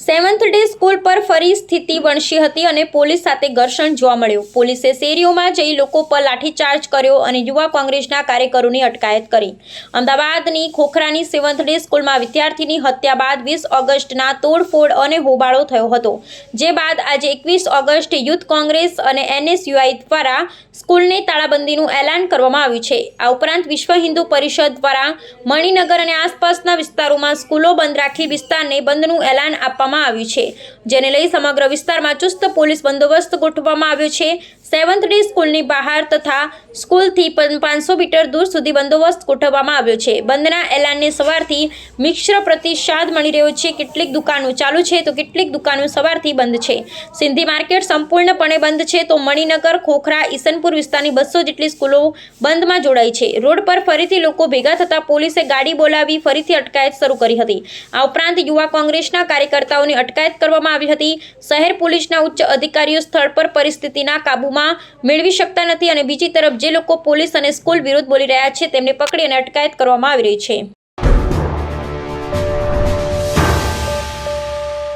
Seventh day school પર ફરી સ્થિતિ વણસી હતી અને પોલીસ સાથે ઘર્ષણ જોવા મળ્યું। પોલીસે શેરીઓમાં જઈ લોકો પર લાઠીચાર્જ કર્યો અને યુવા કોંગ્રેસના કાર્યકરોની અટકાયત કરી। અમદાવાદની ખોખરાની સેવન્થ ડે સ્કૂલમાં વિદ્યાર્થીની હત્યા બાદ 20 ઓગસ્ટના તોડફોડ અને હોબાળો થયો હતો, જે બાદ આજે 21 ઓગસ્ટ યુથ કોંગ્રેસ અને NSUI દ્વારા સ્કૂલની તાળાબંધીનું એલાન કરવામાં આવ્યું છે। આ ઉપરાંત વિશ્વ હિન્દુ પરિષદ દ્વારા મણિનગર અને આસપાસના વિસ્તારોમાં સ્કૂલો બંધ રાખી વિસ્તારને બંધનું એલાન આપવામાં આવ્યું છે, જેને લઈ સમગ્ર વિસ્તારમાં ચુસ્ત પોલીસ બંદોબસ્ત ગોઠવવામાં આવ્યો છે। સેવન્થ ડે સ્કૂલની બહાર તથા સ્કૂલથી 500 મીટર દૂર સુધી બંદોબસ્ત ગોઠવવામાં આવ્યો છે। બંધના એલાનને સવારથી મિશ્ર પ્રતિસાદ મળી રહ્યો છે। કેટલીક દુકાનો ચાલુ છે તો કેટલીક દુકાનો સવારથી બંધ છે। સિંધી માર્કેટ સંપૂર્ણપણે બંધ છે તો મણિનગર, ખોખરા, ઈસનપુર વિસ્તારની 200 જેટલી સ્કૂલો બંધમાં જોડાઈ છે। રોડ પર ફરીથી લોકો ભેગા થતા પોલીસે ગાડી બોલાવી ફરીથી અટકાયત શરૂ કરી હતી। આ ઉપરાંત યુવા કોંગ્રેસના કાર્યકર્તાઓની અટકાયત કરવામાં આવી હતી। શહેર પોલીસના ઉચ્ચ અધિકારીઓ સ્થળ પર પરિસ્થિતિના કાબૂમાં મેળવી શકતા નથી અને બીજી તરફ જે લોકો પોલીસ અને સ્કૂલ વિરુદ્ધ બોલી રહ્યા છે તેમને પકડી અને અટકાયત કરવામાં આવી રહી છે।